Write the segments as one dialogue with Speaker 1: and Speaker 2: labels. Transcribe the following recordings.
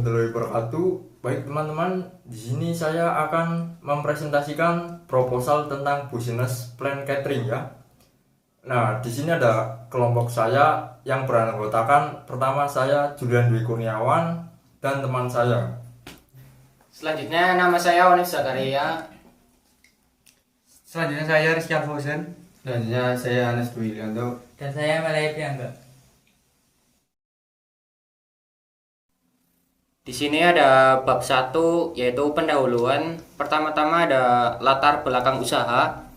Speaker 1: warahmatullahi wabarakatuh. Baik teman-teman, di sini saya akan mempresentasikan proposal tentang business plan catering ya. Nah, di sini ada kelompok saya yang beranggotakan pertama saya Julian Dwi Kurniawan dan teman saya.
Speaker 2: Selanjutnya nama saya Onif Zakaria.
Speaker 3: Selanjutnya saya Rizky Alfosen.
Speaker 4: Selanjutnya saya Anas Dwi Ilianto.
Speaker 5: Dan saya Malaya Priangga.
Speaker 2: Di sini ada bab 1 yaitu pendahuluan. Pertama-tama ada latar belakang usaha.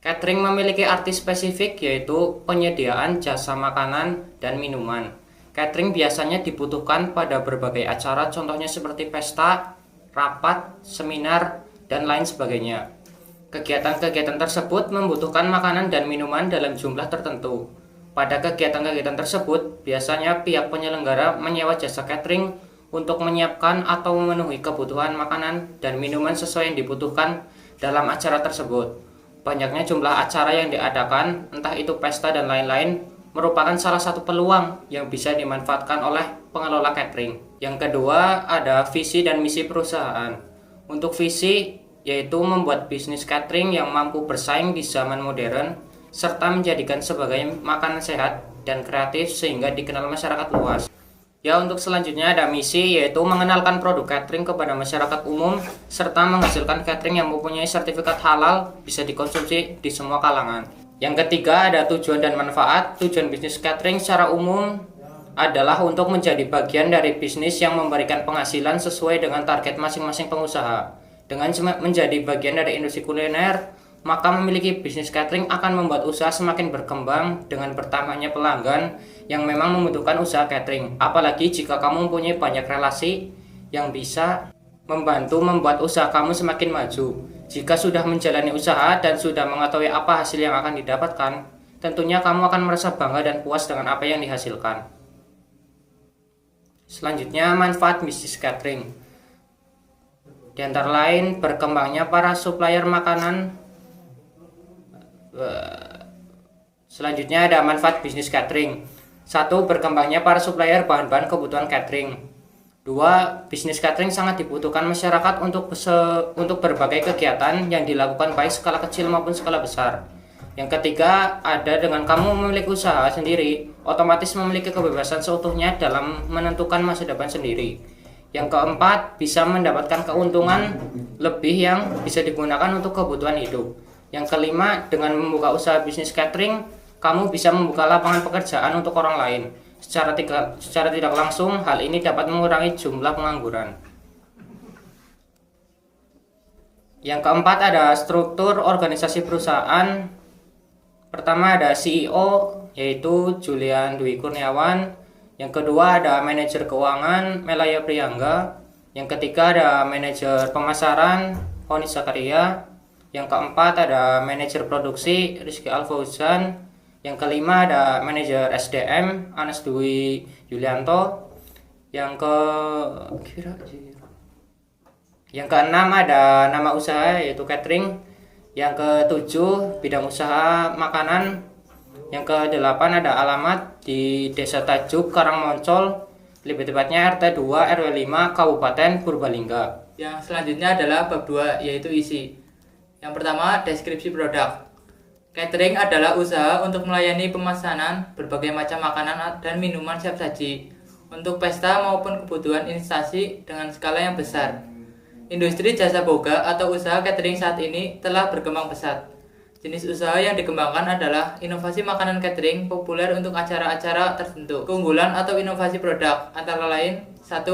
Speaker 2: Catering memiliki arti spesifik yaitu penyediaan jasa makanan dan minuman. Catering biasanya dibutuhkan pada berbagai acara, contohnya seperti pesta, rapat, seminar, dan lain sebagainya. Kegiatan-kegiatan tersebut membutuhkan makanan dan minuman dalam jumlah tertentu. Pada kegiatan-kegiatan tersebut, biasanya pihak penyelenggara menyewa jasa catering untuk menyiapkan atau memenuhi kebutuhan makanan dan minuman sesuai yang dibutuhkan dalam acara tersebut. Banyaknya jumlah acara yang diadakan, entah itu pesta dan lain-lain, merupakan salah satu peluang yang bisa dimanfaatkan oleh pengelola catering. Yang kedua, ada visi dan misi perusahaan. Untuk visi, yaitu membuat bisnis catering yang mampu bersaing di zaman modern, serta menjadikan sebagai makanan sehat dan kreatif sehingga dikenal masyarakat luas. Ya, untuk selanjutnya ada misi, yaitu mengenalkan produk catering kepada masyarakat umum serta menghasilkan catering yang mempunyai sertifikat halal bisa dikonsumsi di semua kalangan. Yang ketiga ada tujuan dan manfaat. Tujuan bisnis catering secara umum adalah untuk menjadi bagian dari bisnis yang memberikan penghasilan sesuai dengan target masing-masing pengusaha. Dengan menjadi bagian dari industri kuliner, maka memiliki bisnis catering akan membuat usaha semakin berkembang dengan bertambahnya pelanggan yang memang membutuhkan usaha catering. Apalagi jika kamu mempunyai banyak relasi yang bisa membantu membuat usaha kamu semakin maju. Jika sudah menjalani usaha dan sudah mengetahui apa hasil yang akan didapatkan, tentunya kamu akan merasa bangga dan puas dengan apa yang dihasilkan. Selanjutnya, manfaat bisnis catering. Di antara lain, berkembangnya para supplier makanan. Selanjutnya ada manfaat bisnis catering. 1. Berkembangnya para supplier bahan-bahan kebutuhan catering. 2. Bisnis catering sangat dibutuhkan masyarakat untuk berbagai kegiatan yang dilakukan baik skala kecil maupun skala besar. Yang ketiga, ada dengan kamu memiliki usaha sendiri, otomatis memiliki kebebasan seutuhnya dalam menentukan masa depan sendiri. Yang keempat, bisa mendapatkan keuntungan lebih yang bisa digunakan untuk kebutuhan hidup. Yang kelima, dengan membuka usaha bisnis catering, kamu bisa membuka lapangan pekerjaan untuk orang lain. Secara tidak langsung, hal ini dapat mengurangi jumlah pengangguran. Yang keempat, ada struktur organisasi perusahaan. Pertama ada CEO, yaitu Julian Dwi Kurniawan. Yang kedua ada manajer keuangan, Malaya Priangga. Yang ketiga ada manajer pemasaran, Onif Zakaria. Yang keempat ada manajer produksi, Rizky Alfosen. Yang kelima ada manajer SDM, Anas Dwi Yulianto. Yang keenam ada nama usaha yaitu catering. Yang ketujuh bidang usaha makanan. Yang kedelapan ada alamat di Desa Tajuk, Karangmoncol, lebih tepatnya RT 2 RW 5 Kabupaten Purbalingga.
Speaker 5: Yang selanjutnya adalah bab 2 yaitu isi. Yang pertama, deskripsi produk. Catering adalah usaha untuk melayani pemesanan berbagai macam makanan dan minuman siap saji untuk pesta maupun kebutuhan instansi dengan skala yang besar. Industri jasa boga atau usaha catering saat ini telah berkembang pesat. Jenis usaha yang dikembangkan adalah inovasi makanan catering populer untuk acara-acara tertentu. Keunggulan atau inovasi produk antara lain: 1.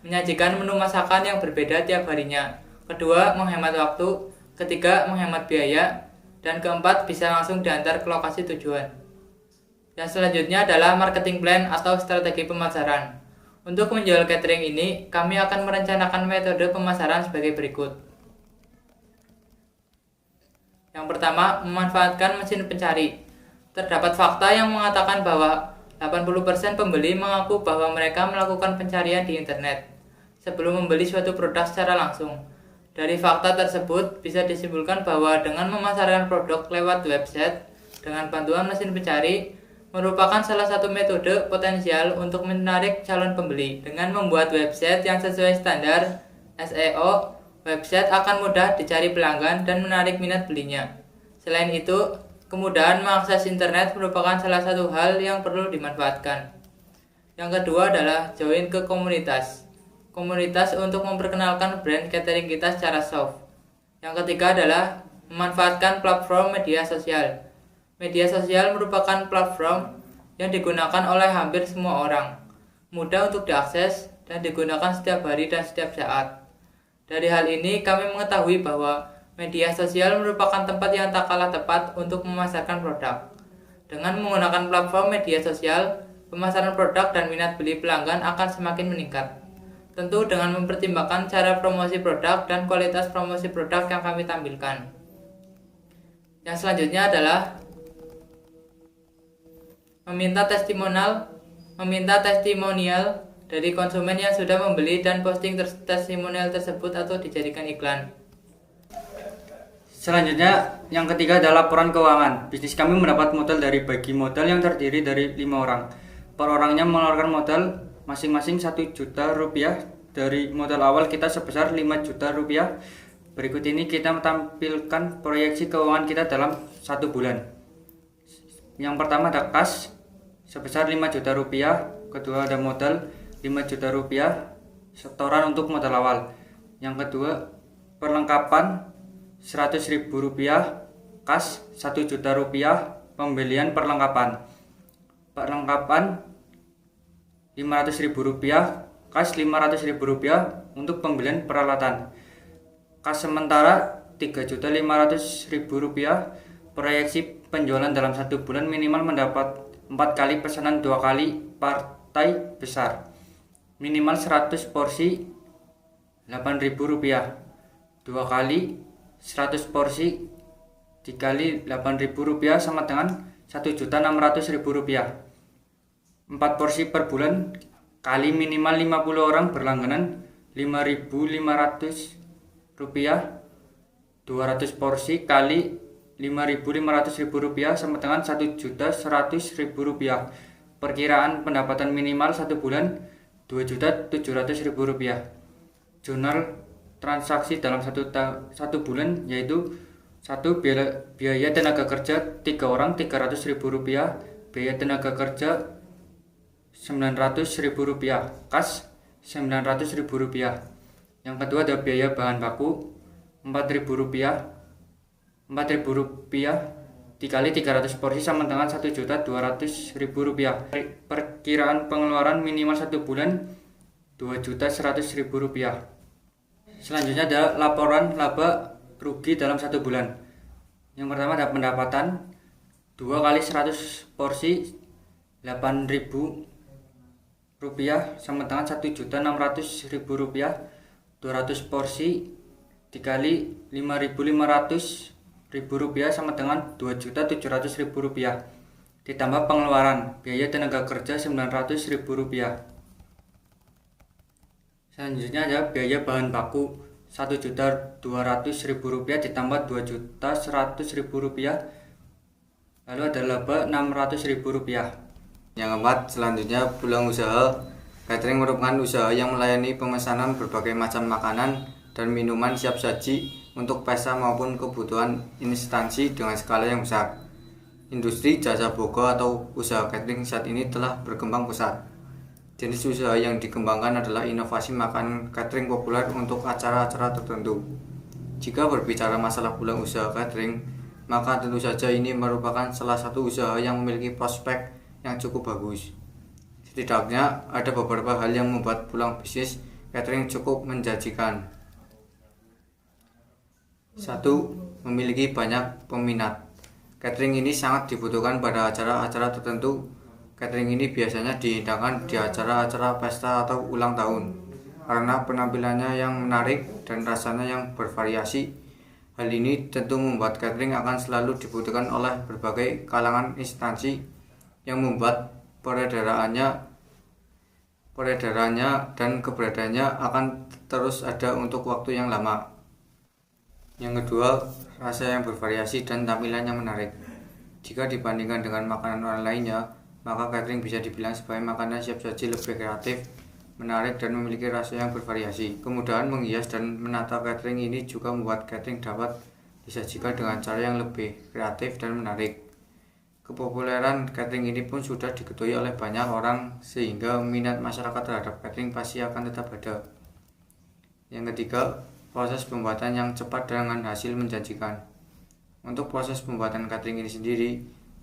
Speaker 5: Menyajikan menu masakan yang berbeda tiap harinya. 2. Menghemat waktu. 3. Menghemat biaya. Dan keempat, bisa langsung diantar ke lokasi tujuan. Yang selanjutnya adalah marketing plan atau strategi pemasaran. Untuk menjual catering ini, kami akan merencanakan metode pemasaran sebagai berikut. Yang pertama, memanfaatkan mesin pencari. Terdapat fakta yang mengatakan bahwa 80% pembeli mengaku bahwa mereka melakukan pencarian di internet sebelum membeli suatu produk secara langsung. Dari fakta tersebut, bisa disimpulkan bahwa dengan memasarkan produk lewat website dengan bantuan mesin pencari, merupakan salah satu metode potensial untuk menarik calon pembeli. Dengan membuat website yang sesuai standar SEO, website akan mudah dicari pelanggan dan menarik minat belinya. Selain itu, kemudahan mengakses internet merupakan salah satu hal yang perlu dimanfaatkan. Yang kedua adalah join ke komunitas. Komunitas untuk memperkenalkan brand catering kita secara soft. Yang ketiga adalah memanfaatkan platform media sosial. Media sosial merupakan platform yang digunakan oleh hampir semua orang, mudah untuk diakses dan digunakan setiap hari dan setiap saat. Dari hal ini kami mengetahui bahwa media sosial merupakan tempat yang tak kalah tepat untuk memasarkan produk. Dengan menggunakan platform media sosial, pemasaran produk dan minat beli pelanggan akan semakin meningkat. Tentu dengan mempertimbangkan cara promosi produk dan kualitas promosi produk yang kami tampilkan. Yang selanjutnya adalah meminta testimonial dari konsumen yang sudah membeli dan posting testimonial tersebut atau dijadikan iklan.
Speaker 3: Selanjutnya, yang ketiga adalah laporan keuangan. Bisnis kami mendapat modal dari bagi modal yang terdiri dari 5 orang. Per orangnya mengeluarkan modal masing-masing 1 juta rupiah. Dari modal awal kita sebesar 5 juta rupiah. Berikut ini kita menampilkan proyeksi keuangan kita dalam 1 bulan. Yang pertama ada kas sebesar 5 juta rupiah. Kedua ada modal 5 juta rupiah, setoran untuk modal awal. Yang kedua perlengkapan 100.000 rupiah, kas 1 juta rupiah, pembelian perlengkapan 500.000 rupiah, kas 500.000 rupiah untuk pembelian peralatan. Kas sementara 3.500.000 rupiah. Proyeksi penjualan dalam 1 bulan minimal mendapat 4 kali pesanan 2 kali partai besar, minimal 100 porsi 8.000 rupiah, 2 kali 100 porsi dikali 8.000 rupiah sama dengan 1.600.000 rupiah. 4 porsi per bulan kali minimal 50 orang berlangganan 5.500 rupiah, 200 porsi kali 5.500.000 rupiah sama dengan 1.100.000 rupiah. Perkiraan pendapatan minimal 1 bulan 2.700.000 rupiah. Jurnal transaksi dalam satu bulan yaitu 1. Biaya tenaga kerja 3 orang 300.000 rupiah, biaya tenaga kerja 900.000 rupiah, kas 900.000 rupiah. Yang kedua ada biaya bahan baku 4.000 rupiah dikali 300 porsi sama dengan 1.200.000 rupiah. Perkiraan pengeluaran minimal 1 bulan 2.100.000 rupiah. Selanjutnya ada laporan laba rugi dalam 1 bulan. Yang pertama ada pendapatan 2 kali 100 porsi 8.000 rupiah sama dengan 1.600.000 rupiah. 200 porsi dikali 5.500.000 rupiah sama dengan 2.700.000 rupiah. Ditambah pengeluaran biaya tenaga kerja 900.000 rupiah. Selanjutnya ada biaya bahan baku 1.200.000 rupiah ditambah 2.100.000 rupiah. Lalu ada laba 600.000 rupiah.
Speaker 4: Yang keempat, selanjutnya peluang usaha. Catering merupakan usaha yang melayani pemesanan berbagai macam makanan dan minuman siap saji untuk pesta maupun kebutuhan instansi dengan skala yang besar. Industri jasa boga atau usaha catering saat ini telah berkembang pesat. Jenis usaha yang dikembangkan adalah inovasi makanan catering populer untuk acara-acara tertentu. Jika berbicara masalah peluang usaha catering, maka tentu saja ini merupakan salah satu usaha yang memiliki prospek yang cukup bagus. Setidaknya ada beberapa hal yang membuat peluang bisnis catering cukup menjanjikan. 1. Memiliki banyak peminat. Catering ini sangat dibutuhkan pada acara-acara tertentu. Catering ini biasanya dihidangkan di acara-acara pesta atau ulang tahun karena penampilannya yang menarik dan rasanya yang bervariasi. Hal ini tentu membuat catering akan selalu dibutuhkan oleh berbagai kalangan instansi yang membuat peredarannya dan keberadaannya akan terus ada untuk waktu yang lama. Yang kedua, rasa yang bervariasi dan tampilan yang menarik. Jika dibandingkan dengan makanan lainnya, maka catering bisa dibilang sebagai makanan siap saji lebih kreatif, menarik, dan memiliki rasa yang bervariasi. Kemudahan menghias dan menata catering ini juga membuat catering dapat disajikan dengan cara yang lebih kreatif dan menarik. Kepopuleran catering ini pun sudah diketahui oleh banyak orang sehingga minat masyarakat terhadap catering pasti akan tetap ada. Yang ketiga, proses pembuatan yang cepat dengan hasil menjanjikan. Untuk proses pembuatan catering ini sendiri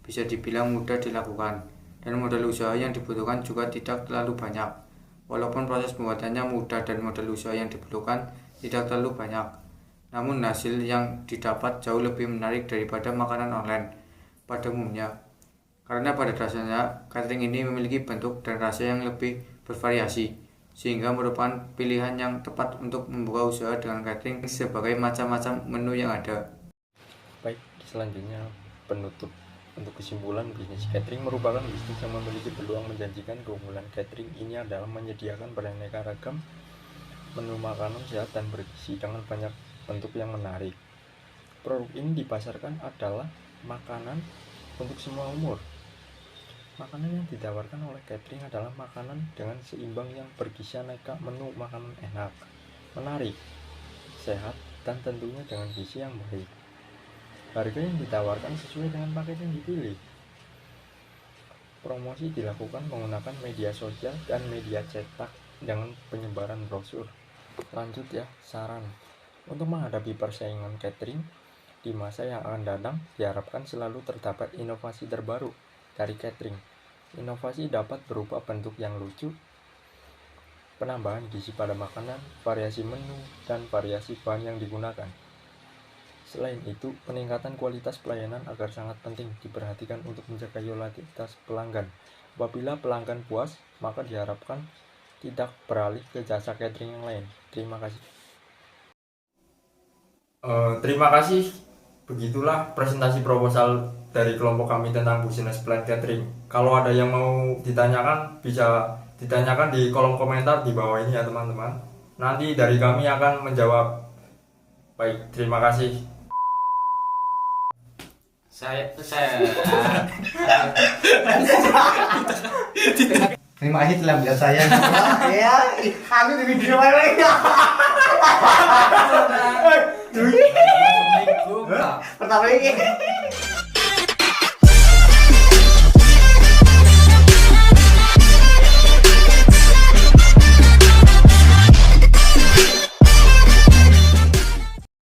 Speaker 4: bisa dibilang mudah dilakukan dan modal usaha yang dibutuhkan juga tidak terlalu banyak. Walaupun proses pembuatannya mudah dan modal usaha yang dibutuhkan tidak terlalu banyak, namun hasil yang didapat jauh lebih menarik daripada makanan online pada umumnya. Karena pada dasarnya catering ini memiliki bentuk dan rasa yang lebih bervariasi, sehingga merupakan pilihan yang tepat untuk membuka usaha dengan catering sebagai macam-macam menu yang ada.
Speaker 1: Baik, selanjutnya penutup. Untuk kesimpulan, bisnis catering merupakan bisnis yang memiliki peluang menjanjikan. Keunggulan catering ini adalah menyediakan beraneka ragam menu makanan sehat dan bergizi dengan banyak bentuk yang menarik. Produk ini dipasarkan adalah makanan untuk semua umur. Makanan yang ditawarkan oleh catering adalah makanan dengan seimbang yang bergizi aneka menu makanan enak, menarik, sehat, dan tentunya dengan gizi yang baik. Harga yang ditawarkan sesuai dengan paket yang dipilih. Promosi dilakukan menggunakan media sosial dan media cetak dengan penyebaran brosur. Lanjut ya, saran. Untuk menghadapi persaingan catering di masa yang akan datang, diharapkan selalu terdapat inovasi terbaru dari catering. Inovasi dapat berupa bentuk yang lucu, penambahan gizi pada makanan, variasi menu, dan variasi bahan yang digunakan. Selain itu, peningkatan kualitas pelayanan agar sangat penting diperhatikan untuk menjaga loyalitas pelanggan. Apabila pelanggan puas, maka diharapkan tidak beralih ke jasa catering yang lain. Terima kasih. Terima kasih. Begitulah presentasi proposal dari kelompok kami tentang business plan catering. Kalau ada yang mau ditanyakan, bisa ditanyakan di kolom komentar di bawah ini ya teman-teman. Nanti dari kami akan menjawab. Baik, terima kasih.
Speaker 6: Terima kasih telah melihat saya. Ya, aku di video lagi. Pertama ini.